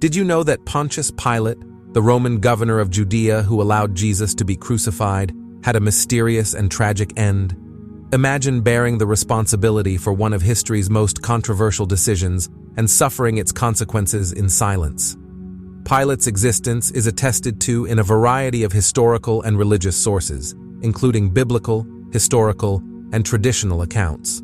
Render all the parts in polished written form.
Did you know that Pontius Pilate, the Roman governor of Judea who allowed Jesus to be crucified, had a mysterious and tragic end? Imagine bearing the responsibility for one of history's most controversial decisions and suffering its consequences in silence. Pilate's existence is attested to in a variety of historical and religious sources, including biblical, historical, and traditional accounts.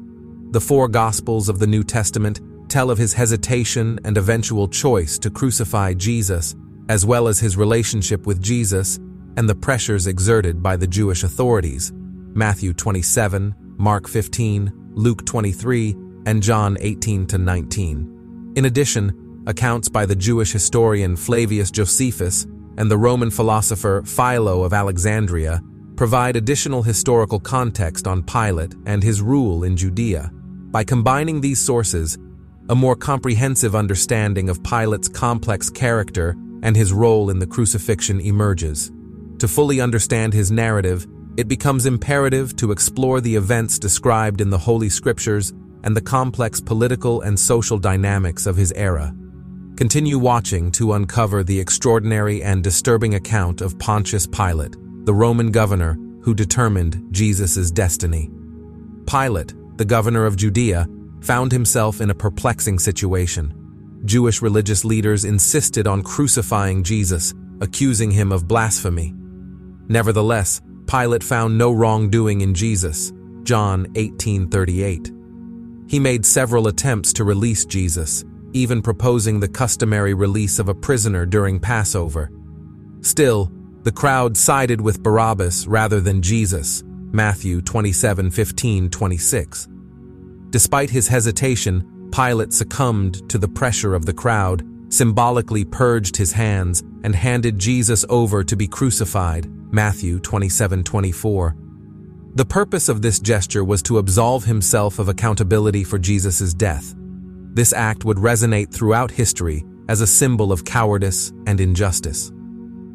The four Gospels of the New Testament tell of his hesitation and eventual choice to crucify Jesus, as well as his relationship with Jesus and the pressures exerted by the Jewish authorities, Matthew 27, Mark 15, Luke 23, and John 18-19. In addition, accounts by the Jewish historian Flavius Josephus and the Roman philosopher Philo of Alexandria provide additional historical context on Pilate and his rule in Judea. By combining these sources, a more comprehensive understanding of Pilate's complex character and his role in the crucifixion emerges. To fully understand his narrative, it becomes imperative to explore the events described in the Holy Scriptures and the complex political and social dynamics of his era. Continue watching to uncover the extraordinary and disturbing account of Pontius Pilate, the Roman governor who determined Jesus' destiny. Pilate, the governor of Judea, found himself in a perplexing situation. Jewish religious leaders insisted on crucifying Jesus, accusing him of blasphemy. Nevertheless, Pilate found no wrongdoing in Jesus, John 18:38. He made several attempts to release Jesus, even proposing the customary release of a prisoner during Passover. Still, the crowd sided with Barabbas rather than Jesus, Matthew 27:15-26. Despite his hesitation, Pilate succumbed to the pressure of the crowd, symbolically purged his hands, and handed Jesus over to be crucified, Matthew 27:24. The purpose of this gesture was to absolve himself of accountability for Jesus' death. This act would resonate throughout history as a symbol of cowardice and injustice.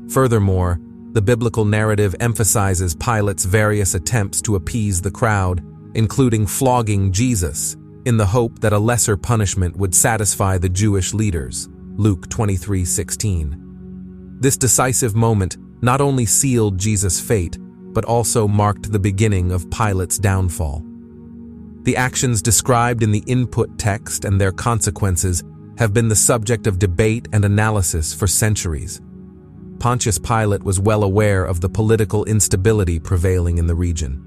Furthermore, the biblical narrative emphasizes Pilate's various attempts to appease the crowd, including flogging Jesus, in the hope that a lesser punishment would satisfy the Jewish leaders, Luke 23:16. This decisive moment not only sealed Jesus' fate, but also marked the beginning of Pilate's downfall. The actions described in the input text and their consequences have been the subject of debate and analysis for centuries. Pontius Pilate was well aware of the political instability prevailing in the region.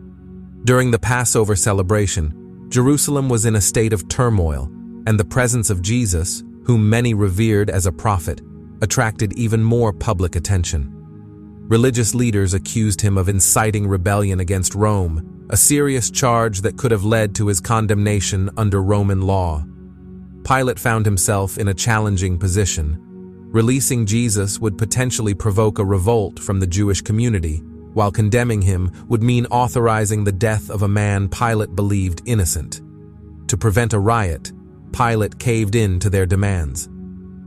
During the Passover celebration, Jerusalem was in a state of turmoil, and the presence of Jesus, whom many revered as a prophet, attracted even more public attention. Religious leaders accused him of inciting rebellion against Rome, a serious charge that could have led to his condemnation under Roman law. Pilate found himself in a challenging position. Releasing Jesus would potentially provoke a revolt from the Jewish community, while condemning him would mean authorizing the death of a man Pilate believed innocent. To prevent a riot, Pilate caved in to their demands.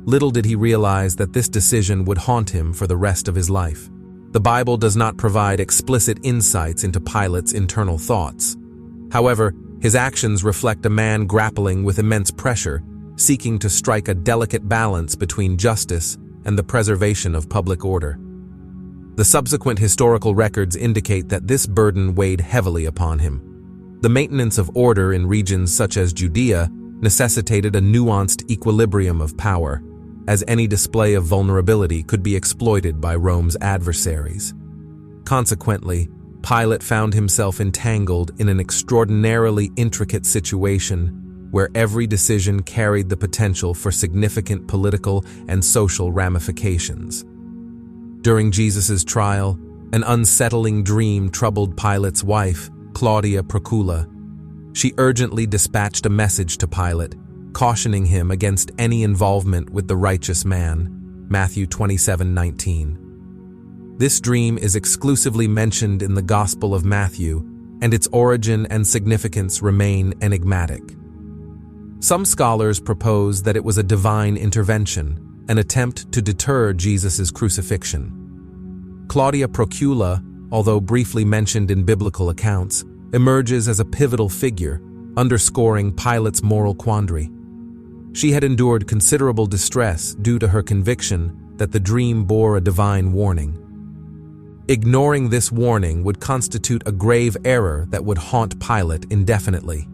Little did he realize that this decision would haunt him for the rest of his life. The Bible does not provide explicit insights into Pilate's internal thoughts. However, his actions reflect a man grappling with immense pressure, seeking to strike a delicate balance between justice and the preservation of public order. The subsequent historical records indicate that this burden weighed heavily upon him. The maintenance of order in regions such as Judea necessitated a nuanced equilibrium of power, as any display of vulnerability could be exploited by Rome's adversaries. Consequently, Pilate found himself entangled in an extraordinarily intricate situation where every decision carried the potential for significant political and social ramifications. During Jesus' trial, an unsettling dream troubled Pilate's wife, Claudia Procula. She urgently dispatched a message to Pilate, cautioning him against any involvement with the righteous man, Matthew 27:19. This dream is exclusively mentioned in the Gospel of Matthew, and its origin and significance remain enigmatic. Some scholars propose that it was a divine intervention, an attempt to deter Jesus' crucifixion. Claudia Procula, although briefly mentioned in biblical accounts, emerges as a pivotal figure, underscoring Pilate's moral quandary. She had endured considerable distress due to her conviction that the dream bore a divine warning. Ignoring this warning would constitute a grave error that would haunt Pilate indefinitely.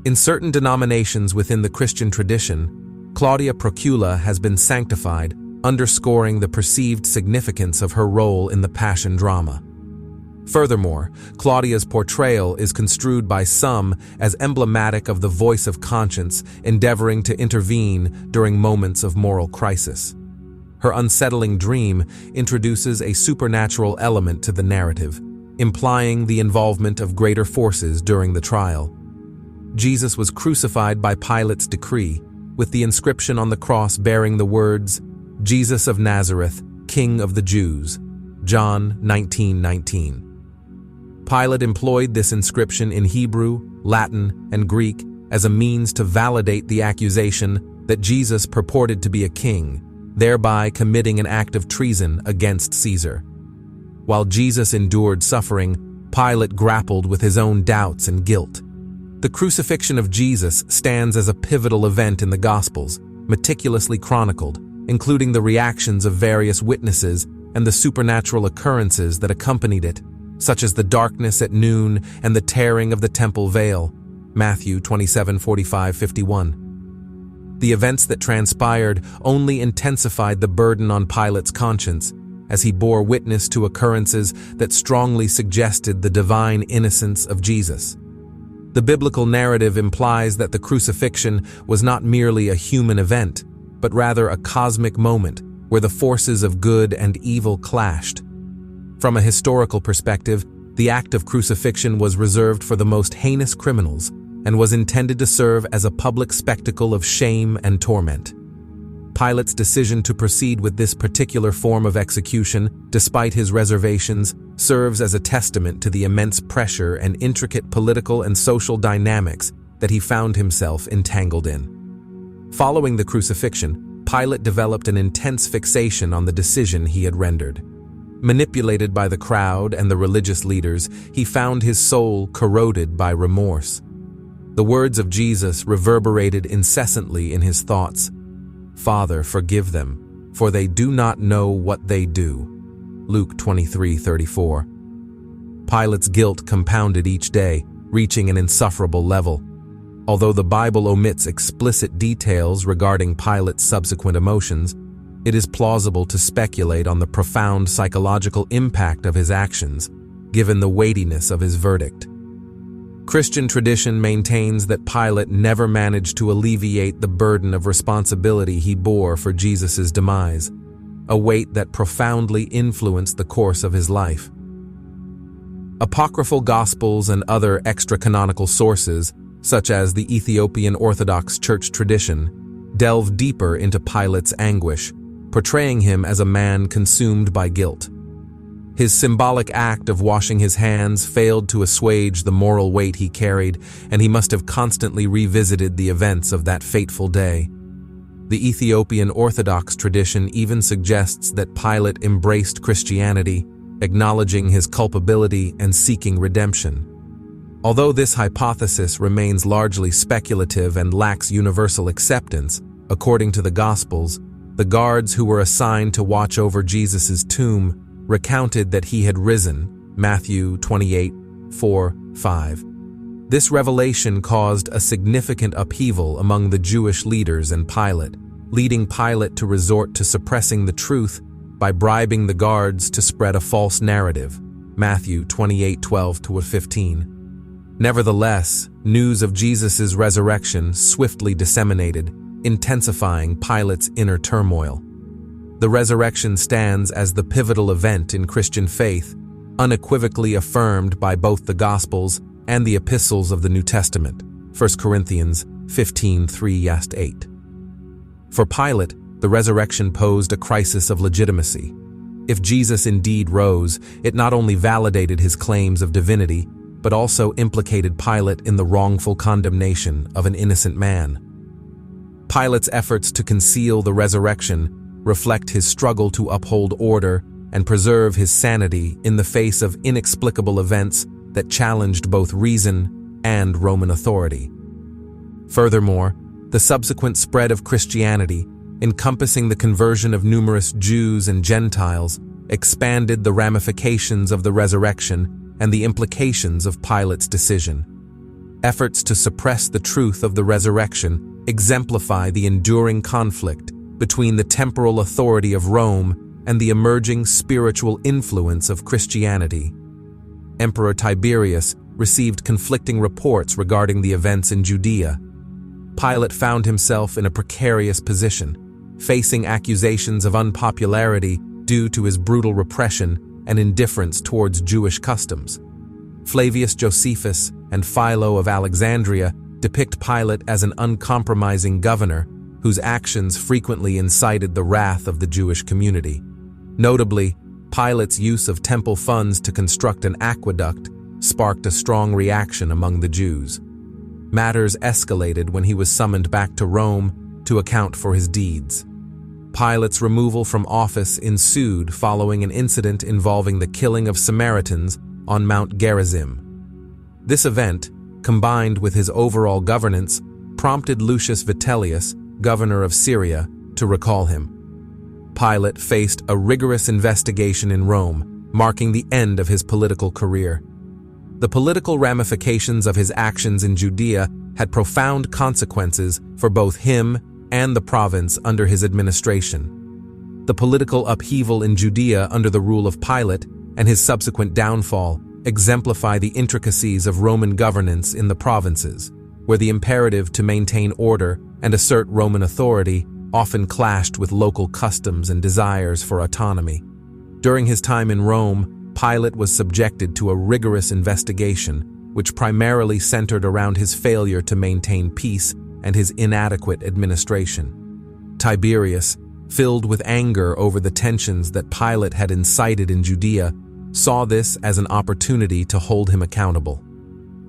In certain denominations within the Christian tradition, Claudia Procula has been sanctified, underscoring the perceived significance of her role in the Passion drama. Furthermore, Claudia's portrayal is construed by some as emblematic of the voice of conscience endeavoring to intervene during moments of moral crisis. Her unsettling dream introduces a supernatural element to the narrative, implying the involvement of greater forces during the trial. Jesus was crucified by Pilate's decree, with the inscription on the cross bearing the words, "Jesus of Nazareth, King of the Jews," John 19:19. Pilate employed this inscription in Hebrew, Latin, and Greek as a means to validate the accusation that Jesus purported to be a king, thereby committing an act of treason against Caesar. While Jesus endured suffering, Pilate grappled with his own doubts and guilt. The crucifixion of Jesus stands as a pivotal event in the Gospels, meticulously chronicled, including the reactions of various witnesses and the supernatural occurrences that accompanied it, such as the darkness at noon and the tearing of the temple veil, Matthew 27:45-51. The events that transpired only intensified the burden on Pilate's conscience, as he bore witness to occurrences that strongly suggested the divine innocence of Jesus. The biblical narrative implies that the crucifixion was not merely a human event, but rather a cosmic moment where the forces of good and evil clashed. From a historical perspective, the act of crucifixion was reserved for the most heinous criminals and was intended to serve as a public spectacle of shame and torment. Pilate's decision to proceed with this particular form of execution, despite his reservations, serves as a testament to the immense pressure and intricate political and social dynamics that he found himself entangled in. Following the crucifixion, Pilate developed an intense fixation on the decision he had rendered. Manipulated by the crowd and the religious leaders, he found his soul corroded by remorse. The words of Jesus reverberated incessantly in his thoughts. "Father, forgive them, for they do not know what they do." Luke 23:34. Pilate's guilt compounded each day, reaching an insufferable level. Although the Bible omits explicit details regarding Pilate's subsequent emotions, it is plausible to speculate on the profound psychological impact of his actions, given the weightiness of his verdict. Christian tradition maintains that Pilate never managed to alleviate the burden of responsibility he bore for Jesus' demise, a weight that profoundly influenced the course of his life. Apocryphal Gospels and other extra-canonical sources, such as the Ethiopian Orthodox Church tradition, delve deeper into Pilate's anguish, portraying him as a man consumed by guilt. His symbolic act of washing his hands failed to assuage the moral weight he carried, and he must have constantly revisited the events of that fateful day. The Ethiopian Orthodox tradition even suggests that Pilate embraced Christianity, acknowledging his culpability and seeking redemption. Although this hypothesis remains largely speculative and lacks universal acceptance, according to the Gospels, the guards who were assigned to watch over Jesus' tomb recounted that he had risen, Matthew 28:4-5. This revelation caused a significant upheaval among the Jewish leaders and Pilate, leading Pilate to resort to suppressing the truth by bribing the guards to spread a false narrative, Matthew 28:12-15. Nevertheless, news of Jesus' resurrection swiftly disseminated, intensifying Pilate's inner turmoil. The resurrection stands as the pivotal event in Christian faith, unequivocally affirmed by both the Gospels and the epistles of the New Testament, 1 Corinthians 15:3-8. For Pilate, the resurrection posed a crisis of legitimacy. If Jesus indeed rose, it not only validated his claims of divinity, but also implicated Pilate in the wrongful condemnation of an innocent man. Pilate's efforts to conceal the resurrection reflect his struggle to uphold order and preserve his sanity in the face of inexplicable events that challenged both reason and Roman authority. Furthermore, The subsequent spread of Christianity, encompassing the conversion of numerous Jews and Gentiles, expanded the ramifications of the resurrection and the implications of Pilate's decision. Efforts to suppress the truth of the resurrection exemplify the enduring conflict between the temporal authority of Rome and the emerging spiritual influence of Christianity. Emperor Tiberius received conflicting reports regarding the events in Judea. Pilate found himself in a precarious position, facing accusations of unpopularity due to his brutal repression and indifference towards Jewish customs. Flavius Josephus and Philo of Alexandria depict Pilate as an uncompromising governor whose actions frequently incited the wrath of the Jewish community. Notably, Pilate's use of temple funds to construct an aqueduct sparked a strong reaction among the Jews. Matters escalated when he was summoned back to Rome to account for his deeds. Pilate's removal from office ensued following an incident involving the killing of Samaritans on Mount Gerizim. This event, combined with his overall governance, prompted Lucius Vitellius, governor of Syria, to recall him. Pilate faced a rigorous investigation in Rome, marking the end of his political career. The political ramifications of his actions in Judea had profound consequences for both him and the province under his administration. The political upheaval in Judea under the rule of Pilate and his subsequent downfall exemplify the intricacies of Roman governance in the provinces, where the imperative to maintain order and assert Roman authority often clashed with local customs and desires for autonomy. During his time in Rome, Pilate was subjected to a rigorous investigation, which primarily centered around his failure to maintain peace and his inadequate administration. Tiberius, filled with anger over the tensions that Pilate had incited in Judea, saw this as an opportunity to hold him accountable.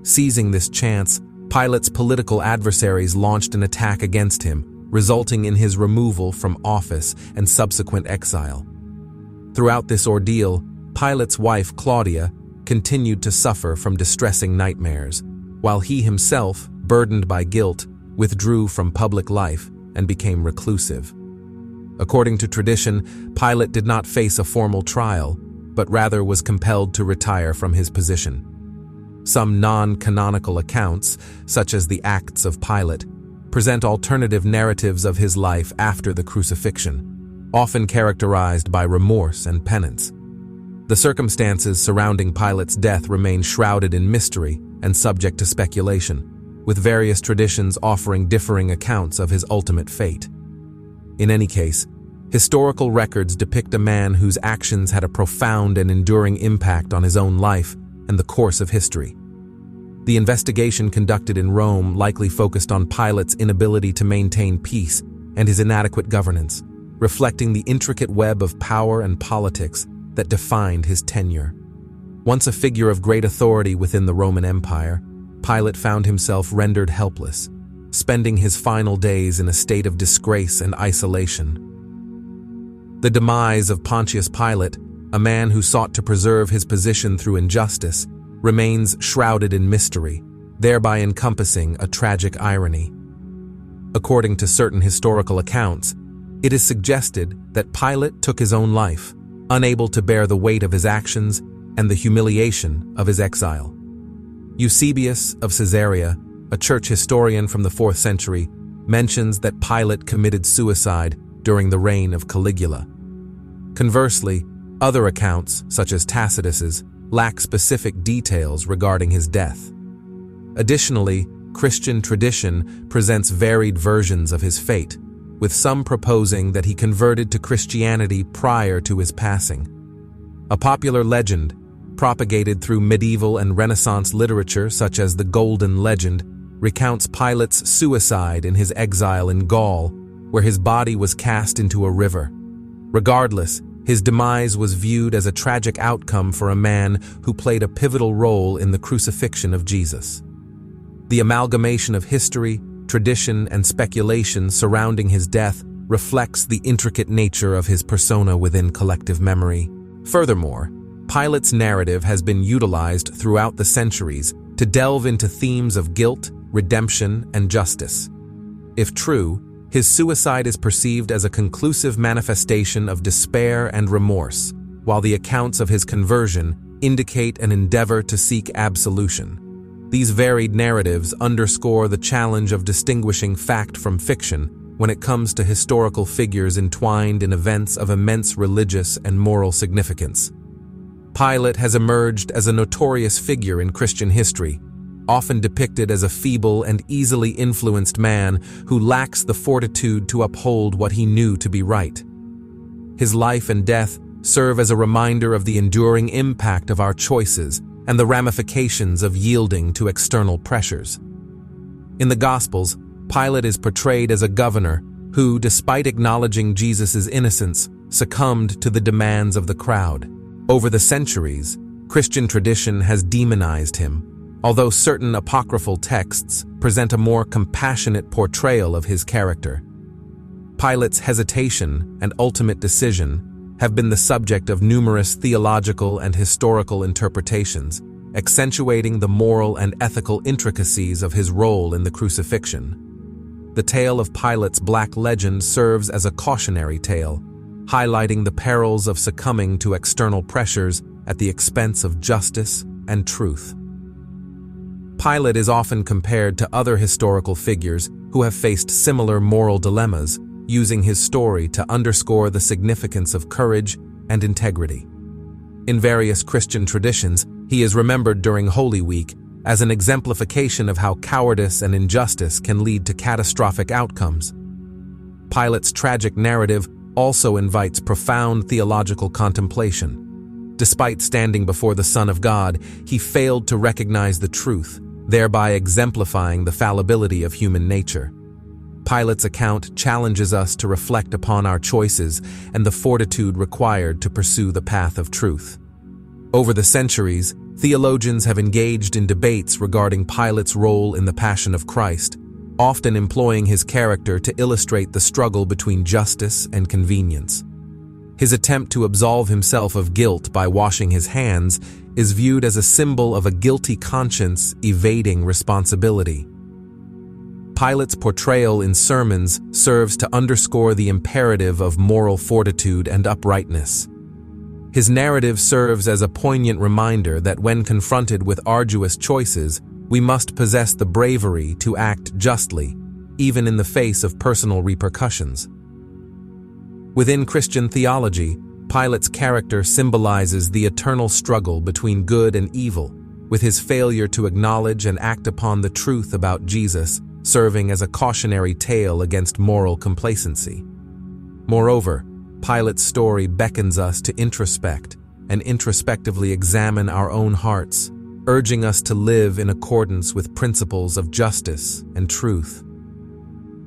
Seizing this chance, Pilate's political adversaries launched an attack against him, resulting in his removal from office and subsequent exile. Throughout this ordeal, Pilate's wife, Claudia, continued to suffer from distressing nightmares, while he himself, burdened by guilt, withdrew from public life and became reclusive. According to tradition, Pilate did not face a formal trial, but rather was compelled to retire from his position. Some non-canonical accounts, such as the Acts of Pilate, present alternative narratives of his life after the crucifixion, often characterized by remorse and penance. The circumstances surrounding Pilate's death remain shrouded in mystery and subject to speculation, with various traditions offering differing accounts of his ultimate fate. In any case, historical records depict a man whose actions had a profound and enduring impact on his own life and the course of history. The investigation conducted in Rome likely focused on Pilate's inability to maintain peace and his inadequate governance, reflecting the intricate web of power and politics that defined his tenure. Once a figure of great authority within the Roman Empire, Pilate found himself rendered helpless, spending his final days in a state of disgrace and isolation. The demise of Pontius Pilate, a man who sought to preserve his position through injustice, remains shrouded in mystery, thereby encompassing a tragic irony. According to certain historical accounts, it is suggested that Pilate took his own life, unable to bear the weight of his actions and the humiliation of his exile. Eusebius of Caesarea, a church historian from the 4th century, mentions that Pilate committed suicide during the reign of Caligula. Conversely, other accounts, such as Tacitus's, lack specific details regarding his death. Additionally, Christian tradition presents varied versions of his fate, with some proposing that he converted to Christianity prior to his passing. A popular legend, propagated through medieval and Renaissance literature such as the Golden Legend, recounts Pilate's suicide in his exile in Gaul, where his body was cast into a river. Regardless, his demise was viewed as a tragic outcome for a man who played a pivotal role in the crucifixion of Jesus. The amalgamation of history, tradition, and speculation surrounding his death reflects the intricate nature of his persona within collective memory. Furthermore, Pilate's narrative has been utilized throughout the centuries to delve into themes of guilt, redemption, and justice. If true, his suicide is perceived as a conclusive manifestation of despair and remorse, while the accounts of his conversion indicate an endeavor to seek absolution. These varied narratives underscore the challenge of distinguishing fact from fiction when it comes to historical figures entwined in events of immense religious and moral significance. Pilate has emerged as a notorious figure in Christian history, often depicted as a feeble and easily influenced man who lacks the fortitude to uphold what he knew to be right. His life and death serve as a reminder of the enduring impact of our choices and the ramifications of yielding to external pressures. In the Gospels, Pilate is portrayed as a governor who, despite acknowledging Jesus' innocence, succumbed to the demands of the crowd. Over the centuries, Christian tradition has demonized him, although certain apocryphal texts present a more compassionate portrayal of his character. Pilate's hesitation and ultimate decision have been the subject of numerous theological and historical interpretations, accentuating the moral and ethical intricacies of his role in the crucifixion. The tale of Pilate's black legend serves as a cautionary tale, highlighting the perils of succumbing to external pressures at the expense of justice and truth. Pilate is often compared to other historical figures who have faced similar moral dilemmas, using his story to underscore the significance of courage and integrity. In various Christian traditions, he is remembered during Holy Week as an exemplification of how cowardice and injustice can lead to catastrophic outcomes. Pilate's tragic narrative also invites profound theological contemplation. Despite standing before the Son of God, he failed to recognize the truth, thereby exemplifying the fallibility of human nature. Pilate's account challenges us to reflect upon our choices and the fortitude required to pursue the path of truth. Over the centuries, theologians have engaged in debates regarding Pilate's role in the Passion of Christ, often employing his character to illustrate the struggle between justice and convenience. His attempt to absolve himself of guilt by washing his hands is viewed as a symbol of a guilty conscience evading responsibility. Pilate's portrayal in sermons serves to underscore the imperative of moral fortitude and uprightness. His narrative serves as a poignant reminder that when confronted with arduous choices, we must possess the bravery to act justly, even in the face of personal repercussions. Within Christian theology, Pilate's character symbolizes the eternal struggle between good and evil, with his failure to acknowledge and act upon the truth about Jesus serving as a cautionary tale against moral complacency. Moreover, Pilate's story beckons us to introspect and introspectively examine our own hearts, urging us to live in accordance with principles of justice and truth.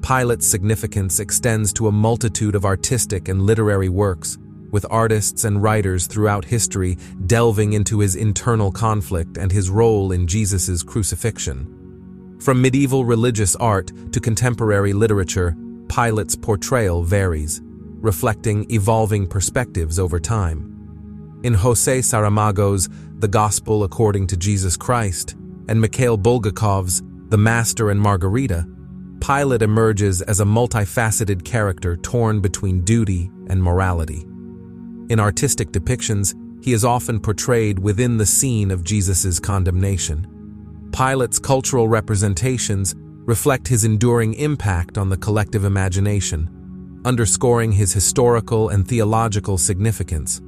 Pilate's significance extends to a multitude of artistic and literary works, with artists and writers throughout history delving into his internal conflict and his role in Jesus' crucifixion. From medieval religious art to contemporary literature, Pilate's portrayal varies, reflecting evolving perspectives over time. In José Saramago's The Gospel According to Jesus Christ and Mikhail Bulgakov's The Master and Margarita, Pilate emerges as a multifaceted character torn between duty and morality. In artistic depictions, he is often portrayed within the scene of Jesus' condemnation. Pilate's cultural representations reflect his enduring impact on the collective imagination, underscoring his historical and theological significance.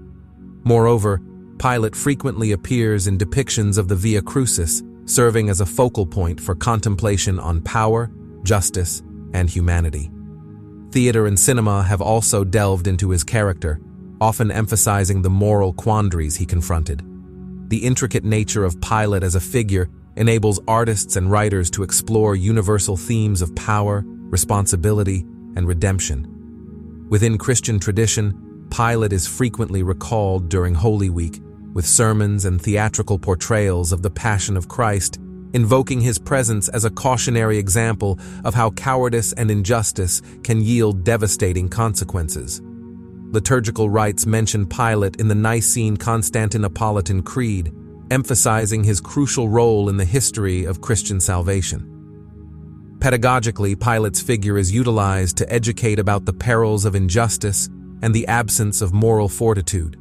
Moreover, Pilate frequently appears in depictions of the Via Crucis, serving as a focal point for contemplation on power, justice, and humanity. Theater and cinema have also delved into his character, often emphasizing the moral quandaries he confronted. The intricate nature of Pilate as a figure enables artists and writers to explore universal themes of power, responsibility, and redemption. Within Christian tradition, Pilate is frequently recalled during Holy Week, with sermons and theatrical portrayals of the Passion of Christ, invoking his presence as a cautionary example of how cowardice and injustice can yield devastating consequences. Liturgical rites mention Pilate in the Nicene Constantinopolitan Creed, emphasizing his crucial role in the history of Christian salvation. Pedagogically, Pilate's figure is utilized to educate about the perils of injustice and the absence of moral fortitude.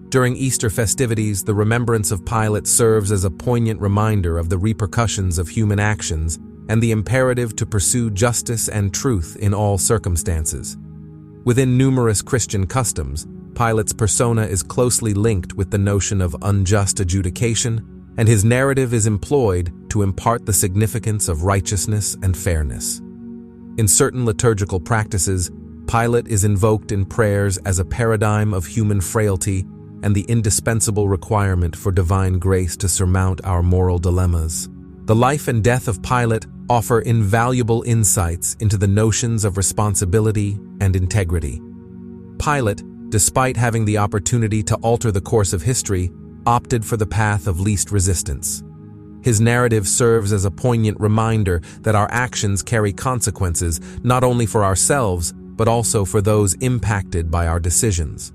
During Easter festivities, the remembrance of Pilate serves as a poignant reminder of the repercussions of human actions and the imperative to pursue justice and truth in all circumstances. Within numerous Christian customs, Pilate's persona is closely linked with the notion of unjust adjudication, and his narrative is employed to impart the significance of righteousness and fairness. In certain liturgical practices, Pilate is invoked in prayers as a paradigm of human frailty and the indispensable requirement for divine grace to surmount our moral dilemmas. The life and death of Pilate offer invaluable insights into the notions of responsibility and integrity. Pilate, despite having the opportunity to alter the course of history, opted for the path of least resistance. His narrative serves as a poignant reminder that our actions carry consequences not only for ourselves, but also for those impacted by our decisions.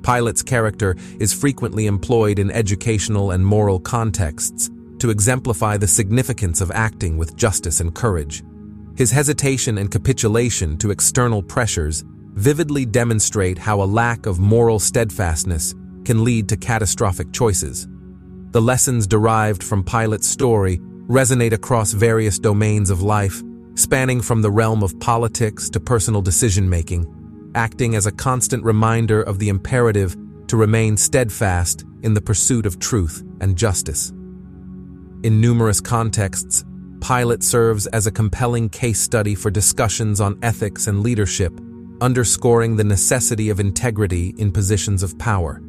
Pilate's character is frequently employed in educational and moral contexts to exemplify the significance of acting with justice and courage. His hesitation and capitulation to external pressures vividly demonstrate how a lack of moral steadfastness can lead to catastrophic choices. The lessons derived from Pilate's story resonate across various domains of life, spanning from the realm of politics to personal decision-making, acting as a constant reminder of the imperative to remain steadfast in the pursuit of truth and justice. In numerous contexts, Pilate serves as a compelling case study for discussions on ethics and leadership, underscoring the necessity of integrity in positions of power.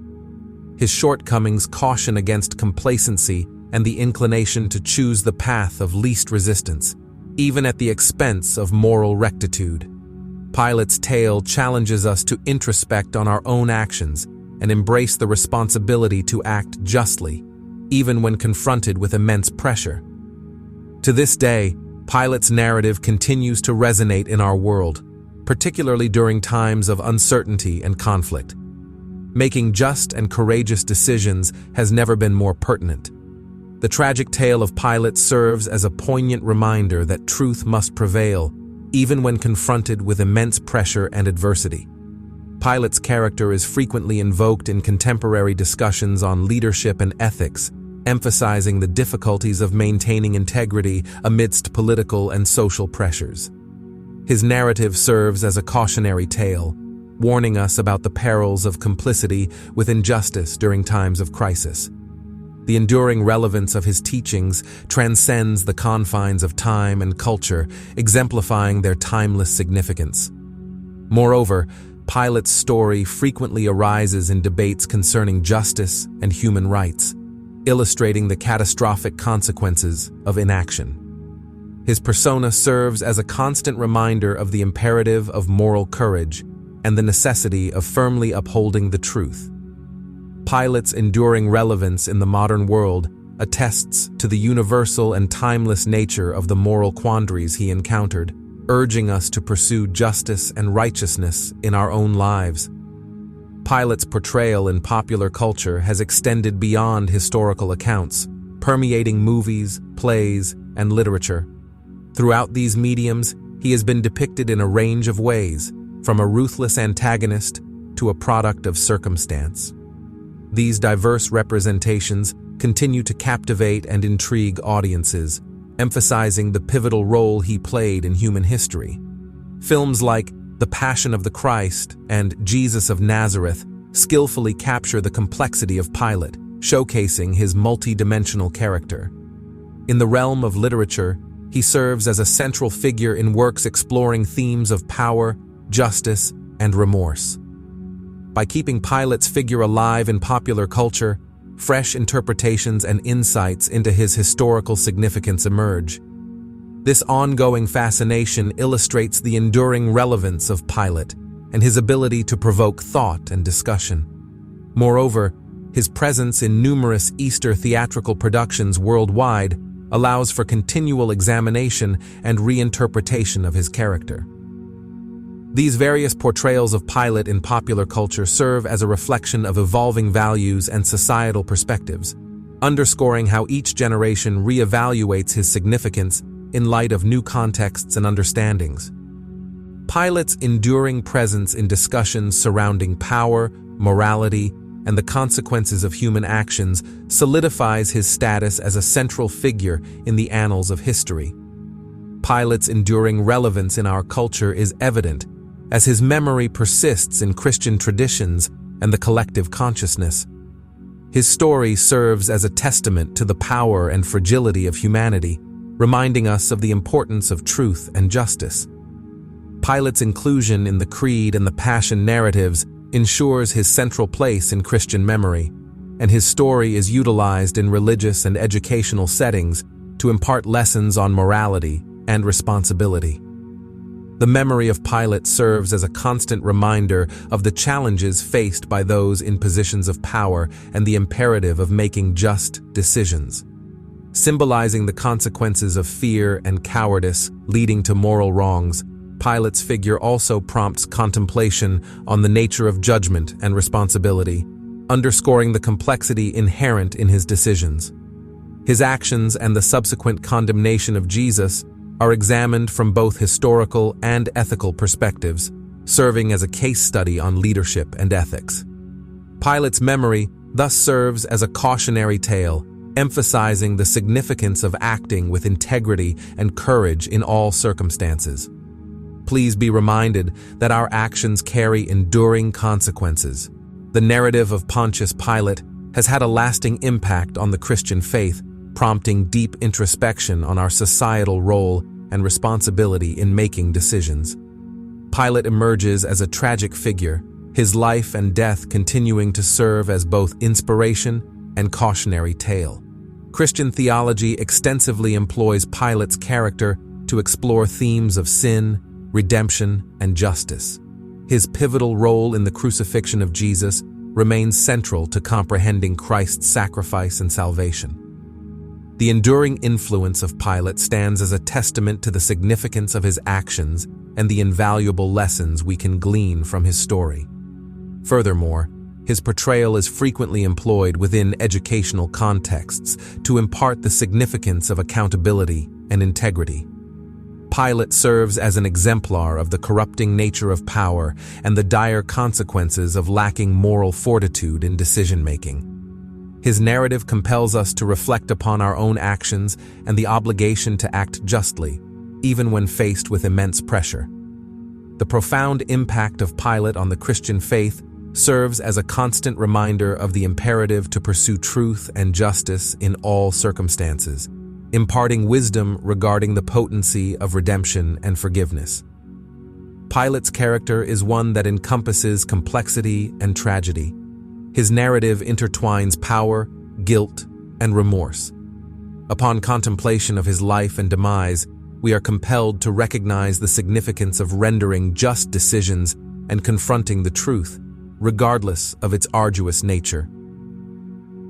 His shortcomings caution against complacency and the inclination to choose the path of least resistance, even at the expense of moral rectitude. Pilate's tale challenges us to introspect on our own actions and embrace the responsibility to act justly, even when confronted with immense pressure. To this day, Pilate's narrative continues to resonate in our world, particularly during times of uncertainty and conflict. Making just and courageous decisions has never been more pertinent. The tragic tale of Pilate serves as a poignant reminder that truth must prevail, even when confronted with immense pressure and adversity. Pilate's character is frequently invoked in contemporary discussions on leadership and ethics, emphasizing the difficulties of maintaining integrity amidst political and social pressures. His narrative serves as a cautionary tale, warning us about the perils of complicity with injustice during times of crisis. The enduring relevance of his teachings transcends the confines of time and culture, exemplifying their timeless significance. Moreover, Pilate's story frequently arises in debates concerning justice and human rights, illustrating the catastrophic consequences of inaction. His persona serves as a constant reminder of the imperative of moral courage and the necessity of firmly upholding the truth. Pilate's enduring relevance in the modern world attests to the universal and timeless nature of the moral quandaries he encountered, urging us to pursue justice and righteousness in our own lives. Pilate's portrayal in popular culture has extended beyond historical accounts, permeating movies, plays, and literature. Throughout these mediums, he has been depicted in a range of ways, from a ruthless antagonist to a product of circumstance. These diverse representations continue to captivate and intrigue audiences, emphasizing the pivotal role he played in human history. Films like The Passion of the Christ and Jesus of Nazareth skillfully capture the complexity of Pilate, showcasing his multi-dimensional character. In the realm of literature, he serves as a central figure in works exploring themes of power, justice, and remorse. By keeping Pilate's figure alive in popular culture, fresh interpretations and insights into his historical significance emerge. This ongoing fascination illustrates the enduring relevance of Pilate and his ability to provoke thought and discussion. Moreover, his presence in numerous Easter theatrical productions worldwide allows for continual examination and reinterpretation of his character. These various portrayals of Pilate in popular culture serve as a reflection of evolving values and societal perspectives, underscoring how each generation reevaluates his significance in light of new contexts and understandings. Pilate's enduring presence in discussions surrounding power, morality, and the consequences of human actions solidifies his status as a central figure in the annals of history. Pilate's enduring relevance in our culture is evident, as his memory persists in Christian traditions and the collective consciousness. His story serves as a testament to the power and fragility of humanity, reminding us of the importance of truth and justice. Pilate's inclusion in the Creed and the Passion narratives ensures his central place in Christian memory, and his story is utilized in religious and educational settings to impart lessons on morality and responsibility. The memory of Pilate serves as a constant reminder of the challenges faced by those in positions of power and the imperative of making just decisions. Symbolizing the consequences of fear and cowardice leading to moral wrongs, Pilate's figure also prompts contemplation on the nature of judgment and responsibility, underscoring the complexity inherent in his decisions. His actions and the subsequent condemnation of Jesus are examined from both historical and ethical perspectives, serving as a case study on leadership and ethics. Pilate's memory thus serves as a cautionary tale, emphasizing the significance of acting with integrity and courage in all circumstances. Please be reminded that our actions carry enduring consequences. The narrative of Pontius Pilate has had a lasting impact on the Christian faith, prompting deep introspection on our societal role and responsibility in making decisions. Pilate emerges as a tragic figure, his life and death continuing to serve as both inspiration and cautionary tale. Christian theology extensively employs Pilate's character to explore themes of sin, redemption, and justice. His pivotal role in the crucifixion of Jesus remains central to comprehending Christ's sacrifice and salvation. The enduring influence of Pilate stands as a testament to the significance of his actions and the invaluable lessons we can glean from his story. Furthermore, his portrayal is frequently employed within educational contexts to impart the significance of accountability and integrity. Pilate serves as an exemplar of the corrupting nature of power and the dire consequences of lacking moral fortitude in decision-making. His narrative compels us to reflect upon our own actions and the obligation to act justly, even when faced with immense pressure. The profound impact of Pilate on the Christian faith serves as a constant reminder of the imperative to pursue truth and justice in all circumstances, imparting wisdom regarding the potency of redemption and forgiveness. Pilate's character is one that encompasses complexity and tragedy. His narrative intertwines power, guilt, and remorse. Upon contemplation of his life and demise, we are compelled to recognize the significance of rendering just decisions and confronting the truth, regardless of its arduous nature.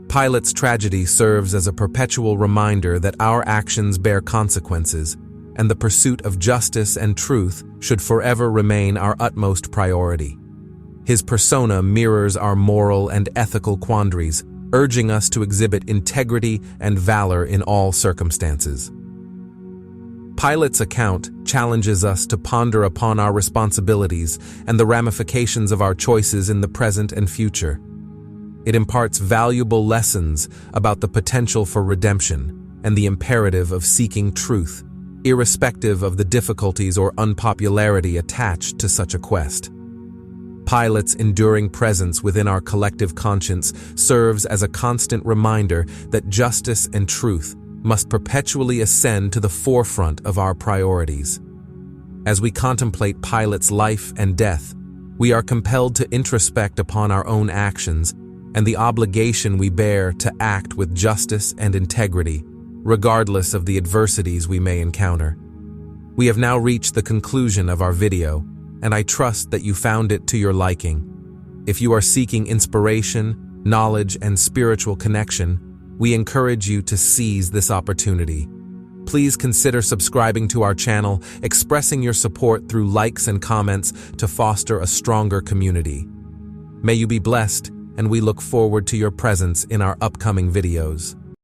Pilate's tragedy serves as a perpetual reminder that our actions bear consequences, and the pursuit of justice and truth should forever remain our utmost priority. His persona mirrors our moral and ethical quandaries, urging us to exhibit integrity and valor in all circumstances. Pilate's account challenges us to ponder upon our responsibilities and the ramifications of our choices in the present and future. It imparts valuable lessons about the potential for redemption and the imperative of seeking truth, irrespective of the difficulties or unpopularity attached to such a quest. Pilate's enduring presence within our collective conscience serves as a constant reminder that justice and truth must perpetually ascend to the forefront of our priorities. As we contemplate Pilate's life and death, we are compelled to introspect upon our own actions and the obligation we bear to act with justice and integrity, regardless of the adversities we may encounter. We have now reached the conclusion of our video, and I trust that you found it to your liking. If you are seeking inspiration, knowledge, and spiritual connection, we encourage you to seize this opportunity. Please consider subscribing to our channel, expressing your support through likes and comments to foster a stronger community. May you be blessed, and we look forward to your presence in our upcoming videos.